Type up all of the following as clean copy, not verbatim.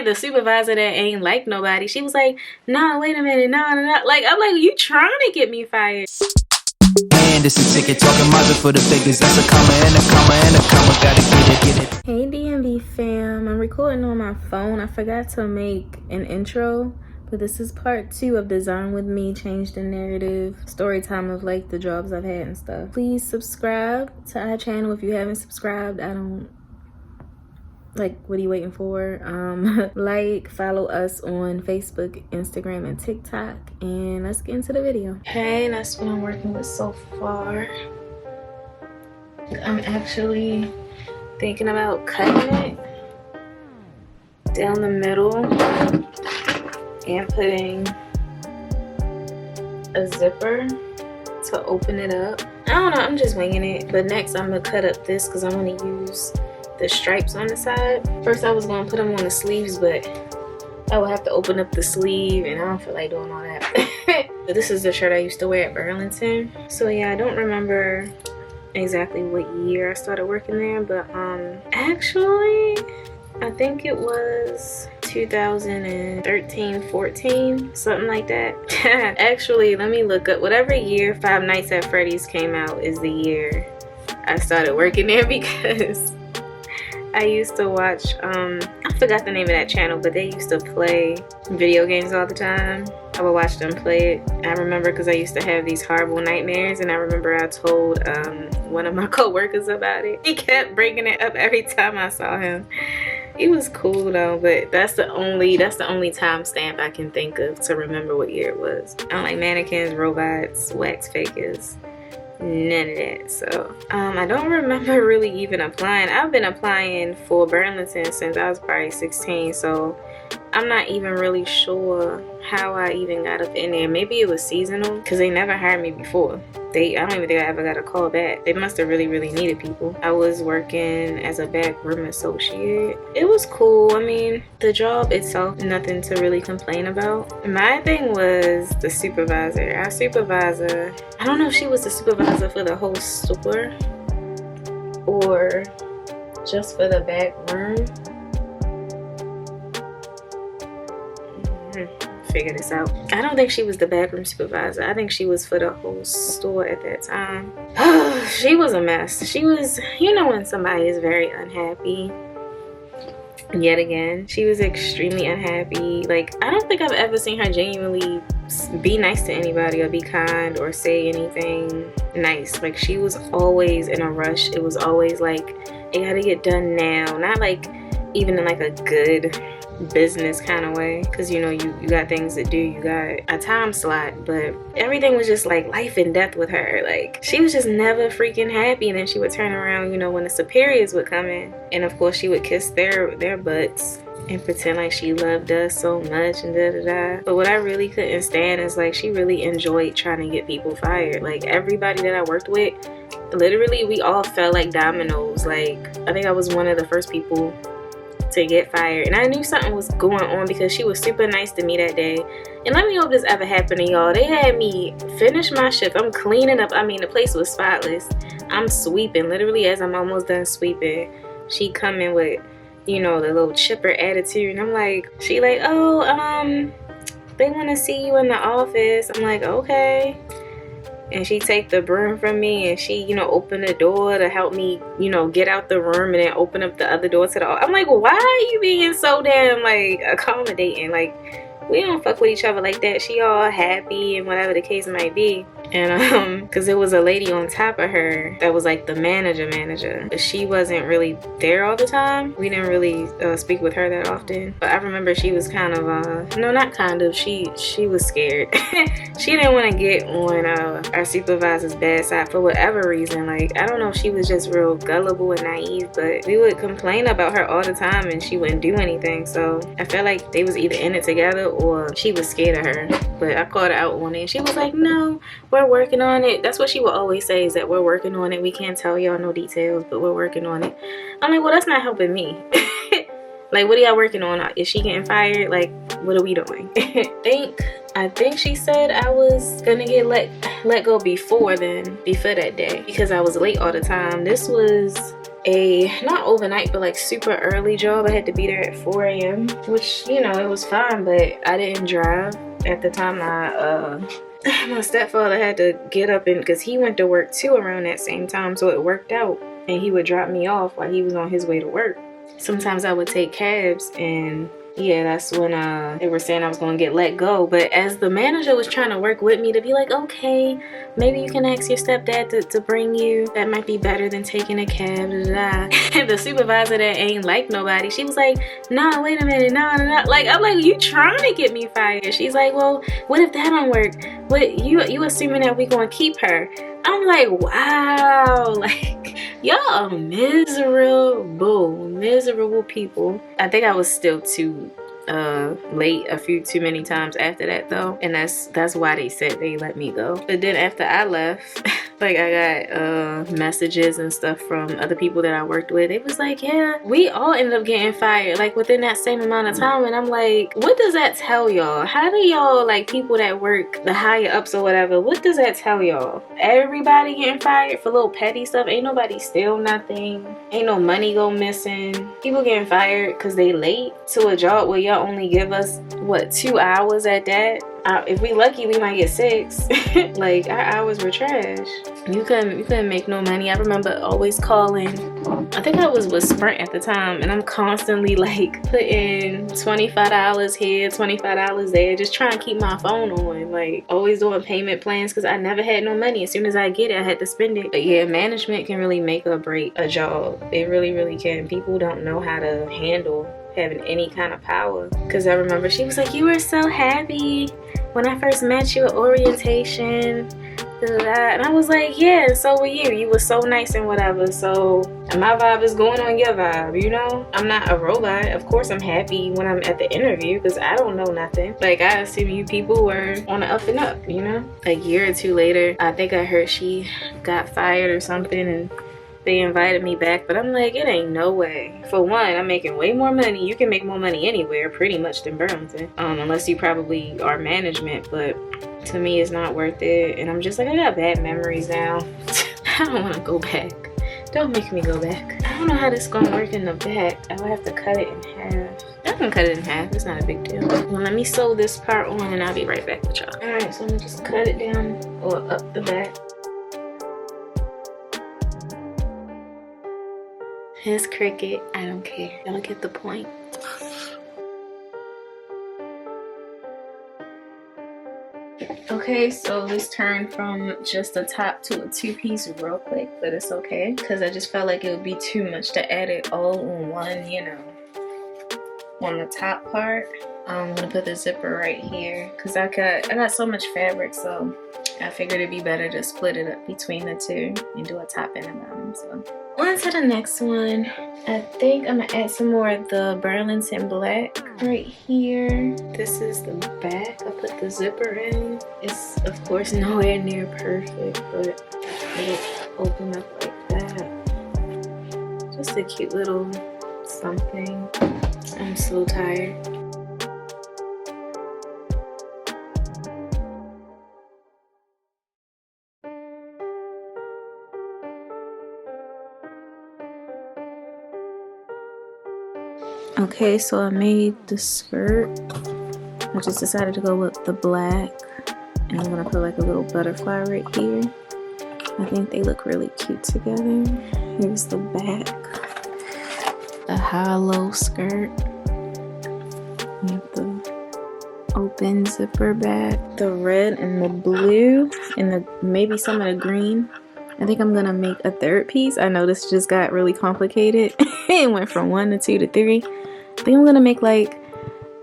the supervisor that ain't like nobody. She was like, nah, wait a minute, nah. Like, I'm like, you trying to get me fired. And it's a ticket, talking market for the figures. That's a comma and a comma and a comma. Gotta get it. Hey DMV fam, I'm recording on my phone. I forgot to make an intro, but this is part 2 of Design With Me, Change the Narrative, story time of like the jobs I've had and stuff. Please subscribe to our channel if you haven't subscribed. What are you waiting for? Like, follow us on Facebook, Instagram, and TikTok, and let's get into the video. Okay, that's what I'm working with so far. I'm actually thinking about cutting it down the middle and putting a zipper to open it up. I don't know, I'm just winging it. But next I'm gonna cut up this because I want to use the stripes on the side. First I was gonna put them on the sleeves, but I would have to open up the sleeve and I don't feel like doing all that. But this is the shirt I used to wear at Burlington. So yeah, I don't remember exactly what year I started working there, but actually I think it was 2013, 14, something like that. Actually, let me look up. Whatever year Five Nights at Freddy's came out is the year I started working there, because I used to watch I forgot the name of that channel, but they used to play video games all the time. I would watch them play it. I remember because I used to have these horrible nightmares, and I remember I told one of my co-workers about it. He kept bringing it up every time I saw him. He was cool though, but that's the only timestamp I can think of to remember what year it was. I don't like mannequins, robots, wax fakers, none of that. So I don't remember really even applying. I've been applying for Burlington since I was probably 16, so I'm not even really sure how I even got up in there. Maybe it was seasonal because they never hired me before. I don't even think I ever got a call back. They must have really needed people. I was working as a backroom associate. It was cool. I mean, the job itself, nothing to really complain about. My thing was the supervisor. Our supervisor, I don't know if she was the supervisor for the whole store or just for the back room. Figure this out. I don't think she was the backroom supervisor. I think she was for the whole store at that time. She was a mess. She was, you know, when somebody is very unhappy. Yet again, she was extremely unhappy. Like, I don't think I've ever seen her genuinely be nice to anybody or be kind or say anything nice. Like, she was always in a rush. It was always like, it gotta get done now. Not like even in like a good business kind of way, because you know you got things to do, you got a time slot, but everything was just like life and death with her. Like, she was just never freaking happy, and then she would turn around, you know, when the superiors would come in, and of course she would kiss their butts and pretend like she loved us so much and da. But what I really couldn't stand is like, she really enjoyed trying to get people fired. Like, everybody that I worked with, literally we all felt like dominoes. Like, I think I was one of the first people to get fired, and I knew something was going on because she was super nice to me that day. And let me know if this ever happened to y'all. They had me finish my shift. I'm cleaning up. I mean, the place was spotless. I'm sweeping. Literally, as I'm almost done sweeping, she come in with, you know, the little chipper attitude, and I'm like, she like, oh, they want to see you in the office. I'm like, okay. And she take the broom from me, and she, you know, open the door to help me, you know, get out the room, and then open up the other door to the office. I'm like, why are you being so damn like accommodating? Like, we don't fuck with each other like that. She all happy and whatever the case might be. And because there was a lady on top of her that was like the manager, but she wasn't really there all the time. We didn't really speak with her that often. But I remember she was kind of no, not kind of, she was scared. She didn't want to get on our supervisor's bad side for whatever reason. Like, I don't know if she was just real gullible and naive, but we would complain about her all the time and she wouldn't do anything. So I felt like they was either in it together or she was scared of her. But I called her out on it, and she was like, no, we're working on it. That's what she would always say, is that we're working on it. We can't tell y'all no details, but we're working on it. I'm like, well, that's not helping me. Like, what are y'all working on? Is she getting fired? Like, what are we doing? I think she said I was gonna get let go before that day, because I was late all the time. This was not overnight, but like super early job. I had to be there at 4 a.m., which, you know, it was fine, but I didn't drive. At the time, my stepfather had to get up, and because he went to work too around that same time, so it worked out. And he would drop me off while he was on his way to work. Sometimes I would take cabs, and yeah, that's when they were saying I was going to get let go. But as the manager was trying to work with me to be like, okay, maybe you can ask your stepdad to bring you. That might be better than taking a cab. And the supervisor that ain't like nobody, she was like, nah, wait a minute, no. Like, I'm like, you trying to get me fired? She's like, well, what if that don't work? What, you assuming that we going to keep her? I'm like, wow, like, y'all are miserable people. I think I was still too late a few too many times after that though, and that's why they said they let me go. But then after I left, like, I got messages and stuff from other people that I worked with. It was like, yeah, we all ended up getting fired like within that same amount of time. And I'm like, what does that tell y'all? How do y'all, like, people that work the higher ups or whatever, what does that tell y'all? Everybody getting fired for little petty stuff? Ain't nobody steal nothing, ain't no money go missing. People getting fired because they late to a job where y'all only give us what, 2 hours at that. If we lucky, we might get 6. Like, our hours were trash. You couldn't make no money. I remember always calling. I think I was with Sprint at the time, and I'm constantly like putting $25 here, $25 there, just trying to keep my phone on. Like, always doing payment plans because I never had no money. As soon as I get it, I had to spend it. But yeah, management can really make or break a job. They really, really can. People don't know how to handle having any kind of power. Because I remember she was like, you were so happy when I first met you at orientation, and I was like, yeah, so were you. You were so nice and whatever. So my vibe is going on your vibe, you know? I'm not a robot. Of course I'm happy when I'm at the interview because I don't know nothing. Like, I assume you people were on the up and up, you know? A year or two later, I think I heard she got fired or something, and they invited me back, but I'm like, it ain't no way. For one, I'm making way more money. You can make more money anywhere pretty much than Burlington, unless you probably are management, but to me it's not worth it. And I'm just like, I got bad memories now. I don't want to go back. Don't make me go back. I don't know how this is gonna work in the back. I would have to cut it in half. I can cut it in half, it's not a big deal. Well, let me sew this part on and I'll be right back with y'all. Alright, so I'm gonna just cut it down or up the back. It's cricket, I don't care. Y'all get the point. Okay, so this turned from just a top to a 2-piece real quick, but it's okay because I just felt like it would be too much to add it all on one, you know, on the top part. I'm gonna put the zipper right here because I got so much fabric, so I figured it'd be better to split it up between the two and do a top and a bottom. So on to the next one. I think I'm gonna add some more of the Burlington black right here. This is the back. I put the zipper in. It's of course nowhere near perfect, but it'll open up like that. Just a cute little something. I'm so tired. Okay, so I made the skirt. I just decided to go with the black, and I'm gonna put like a little butterfly right here. I think they look really cute together. Here's the back, the high-low skirt. We have the open zipper back, the red and the blue, and the maybe some of the green. I think I'm gonna make a third piece. I know this just got really complicated. It went from 1 to 2 to 3. I think I'm gonna make like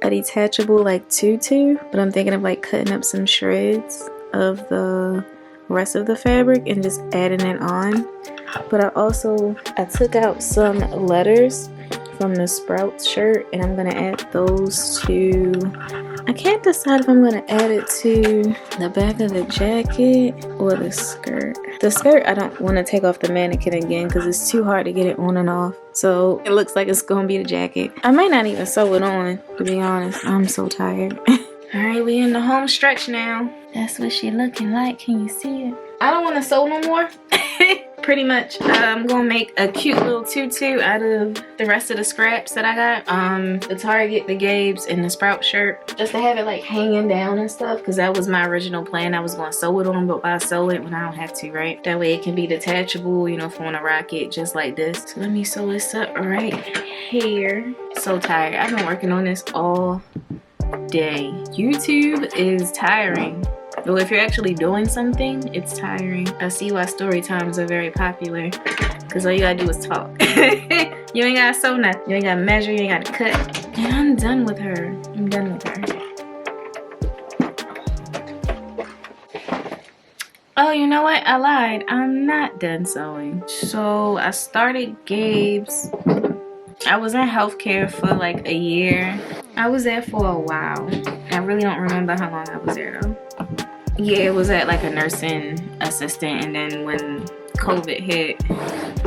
a detachable like tutu, but I'm thinking of like cutting up some shreds of the rest of the fabric and just adding it on. But I took out some letters from the Sprouts shirt, and I'm gonna add those to, I can't decide if I'm gonna add it to the back of the jacket or the skirt. The skirt, I don't want to take off the mannequin again because it's too hard to get it on and off. So it looks like it's gonna be the jacket. I might not even sew it on, to be honest. I'm so tired. Alright, we in the home stretch now. That's what she looking like. Can you see it? I don't want to sew no more. pretty much I'm gonna make a cute little tutu out of the rest of the scraps that I got. The Target, the Gabe's, and the Sprout shirt, just to have it like hanging down and stuff, because that was my original plan. I was gonna sew it on, but why sew it when I don't have to, right? That way it can be detachable, you know, if I want to rock it just like this. So let me sew this up right here. So tired. I've been working on this all day. YouTube is tiring. Well, if you're actually doing something, it's tiring. I see why story times are very popular, because all you gotta do is talk. You ain't gotta sew nothing. You ain't gotta measure, you ain't gotta cut. And I'm done with her. I'm done with her. Oh, you know what? I lied. I'm not done sewing. So I started Gabe's. I was in healthcare for like a year. I was there for a while. I really don't remember how long I was there though. Yeah, it was at like a nursing assistant, and then when COVID hit,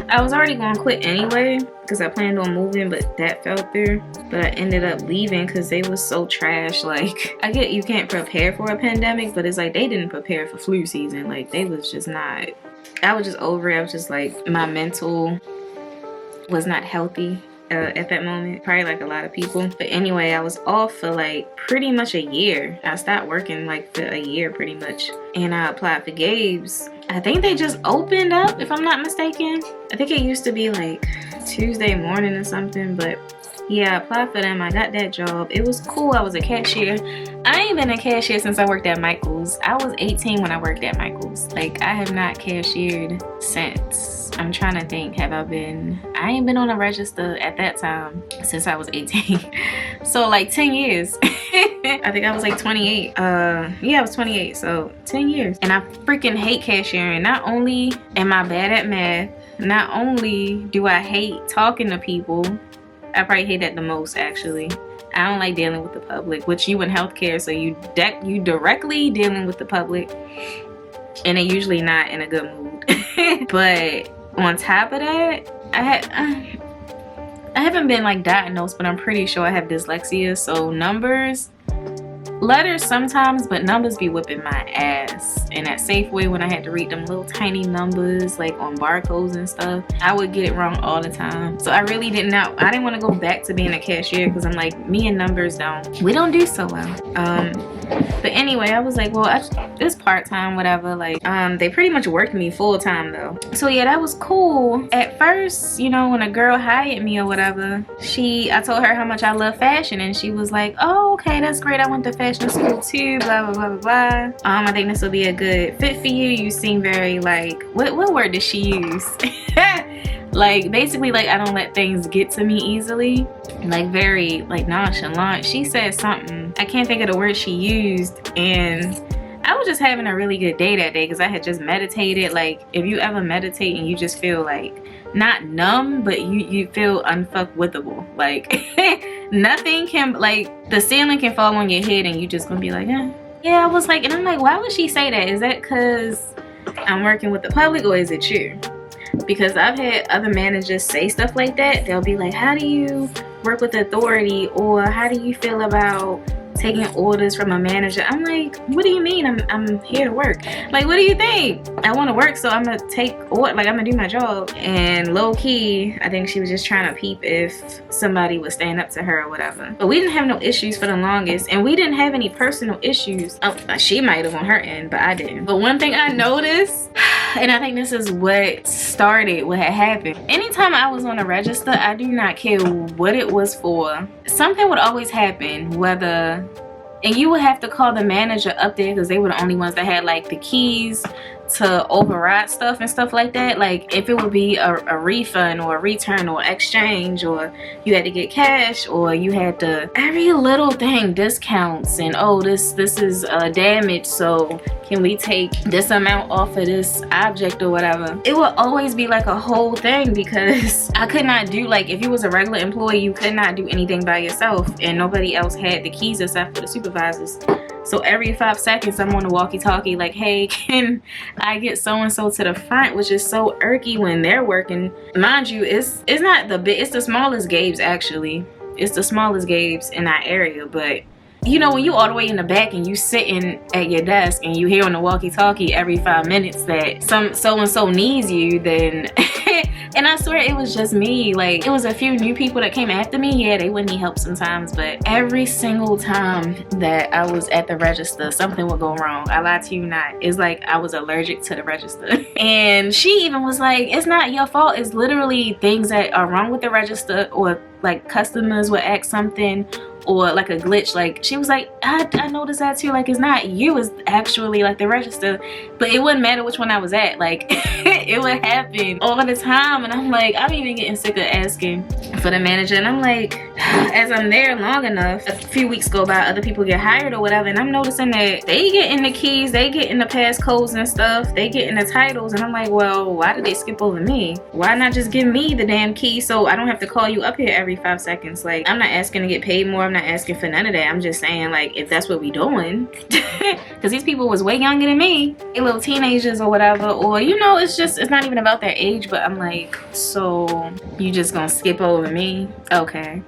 I was already gonna quit anyway because I planned on moving, but that fell through. But I ended up leaving because they was so trash. Like, I get you can't prepare for a pandemic, but it's like they didn't prepare for flu season. Like, they was just not. I was just over it. I was just like, my mental was not healthy at that moment, probably like a lot of people. But anyway, I was off for like pretty much a year. I stopped working like for a year pretty much, and I applied for Gabe's. I think they just opened up, if I'm not mistaken. I think it used to be like Tuesday morning or something, but yeah, I applied for them. I got that job. It was cool. I was a cashier. I ain't been a cashier since I worked at Michael's. I was 18 when I worked at Michael's. Like, I have not cashiered since. I'm trying to think, have I been? I ain't been on a register at that time since I was 18. So like 10 years. I think I was like 28. Yeah, I was 28, so 10 years. And I freaking hate cashiering. Not only am I bad at math, not only do I hate talking to people, I probably hate that the most actually. I don't like dealing with the public, which you in healthcare, so you directly dealing with the public, and they're usually not in a good mood. But on top of that, I haven't been like diagnosed, but I'm pretty sure I have dyslexia. So numbers, letters sometimes, but numbers be whipping my ass. And at Safeway, when I had to read them little tiny numbers like on barcodes and stuff, I would get it wrong all the time. So I really didn't know. I didn't want to go back to being a cashier because I'm like, me and numbers we don't do so well. But anyway, I was like, well, it's part-time, whatever. Like, they pretty much worked me full-time though. So yeah, that was cool. At first, you know, when a girl hired me or whatever, I told her how much I love fashion, and she was like, oh, okay, that's great. I went to fashion school too, blah, blah, blah, blah, blah. I think this will be a good fit for you. You seem very like, what word did she use? Like, basically, like, I don't let things get to me easily. Like, very, like, nonchalant. She said something. I can't think of the word she used. And I was just having a really good day that day because I had just meditated. Like, if you ever meditate and you just feel, like, not numb, but you feel unfuckwithable. Like, nothing can, like, the ceiling can fall on your head and you just gonna be like, eh. Yeah, I was like, and I'm like, why would she say that? Is that because I'm working with the public, or is it you? Because I've had other managers say stuff like that. They'll be like, how do you work with authority, or how do you feel about taking orders from a manager? I'm like, what do you mean? I'm here to work. Like, what do you think? I want to work, so I'm gonna take order, like, I'm gonna do my job. And low key, I think she was just trying to peep if somebody would stand up to her or whatever. But we didn't have no issues for the longest, and we didn't have any personal issues. Oh, she might have on her end, but I didn't. But one thing I noticed, and I think this is what started what had happened. Anytime I was on a register, I do not care what it was for, something would always happen, whether, and you would have to call the manager up there because they were the only ones that had like the keys to override stuff and stuff like that. Like, if it would be a refund or a return or exchange, or you had to get cash, or you had to, every little thing discounts, and oh, this is damage, so can we take this amount off of this object or whatever. It would always be like a whole thing because I could not do, like, if you was a regular employee, you could not do anything by yourself, and nobody else had the keys except for the supervisors. So every 5 seconds, I'm on the walkie-talkie like, hey, can I get so-and-so to the front, which is so irky when they're working. Mind you, it's not the big, it's the smallest Gabe's actually. It's the smallest Gabe's in our area, but you know, when you all the way in the back and you sitting at your desk and you hear on the walkie-talkie every 5 minutes that some so-and-so needs you, then and I swear it was just me. Like, it was a few new people that came after me. Yeah, they would need help sometimes, but every single time that I was at the register, something would go wrong. I lie to you not. It's like I was allergic to the register. And she even was like, it's not your fault. It's literally things that are wrong with the register, or like customers would ask something, or like a glitch. Like, she was like, I noticed that too. Like, it's not you, it's actually like the register. But it wouldn't matter which one I was at. Like, it would happen all the time. And I'm like, I'm even getting sick of asking for the manager. And I'm like, as I'm there long enough, a few weeks go by, other people get hired or whatever, and I'm noticing that they get in the keys, they get in the passcodes and stuff, they get in the titles. And I'm like, well, why did they skip over me? Why not just give me the damn key so I don't have to call you up here every 5 seconds? Like, I'm not asking to get paid more. I'm not asking for none of that. I'm just saying, like, if that's what we doing, because these people was way younger than me, they little teenagers or whatever, or, you know, it's not even about their age. But I'm like, so you just gonna skip over me? Okay.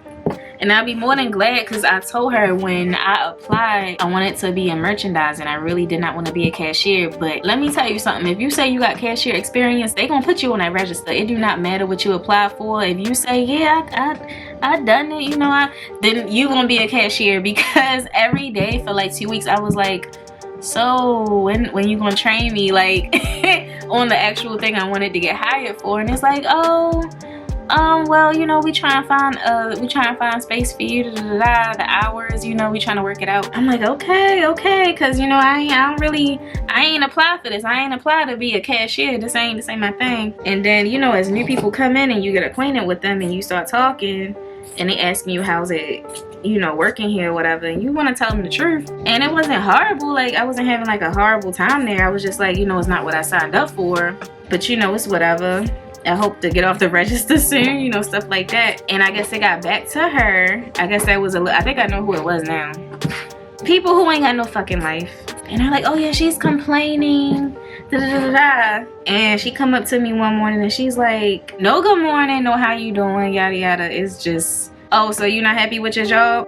And I'll be more than glad, because I told her when I applied, I wanted to be in merchandising. I really did not want to be a cashier. But let me tell you something. If you say you got cashier experience, they gonna put you on that register. It do not matter what you apply for. If you say, yeah, I done it, you know, then you gonna be a cashier. Because every day for like 2 weeks, I was like, so when you gonna train me, like, on the actual thing I wanted to get hired for? And it's like, oh, well, you know, we try and find space for you, the hours, you know, we trying to work it out. I'm like, okay, because, you know, I ain't apply for this. I ain't apply to be a cashier. This ain't my thing. And then, you know, as new people come in and you get acquainted with them and you start talking, and they asking you, how's it, you know, working here or whatever, and you want to tell them the truth. And it wasn't horrible. Like, I wasn't having like a horrible time there. I was just like, you know, it's not what I signed up for, but, you know, it's whatever. I hope to get off the register soon, you know, stuff like that. And I guess they got back to her. I guess that was I think I know who it was now. People who ain't got no fucking life. And they're like, oh yeah, she's complaining, and she come up to me one morning and she's like, no good morning, no how you doing, yada yada. It's just, oh, so you're not happy with your job?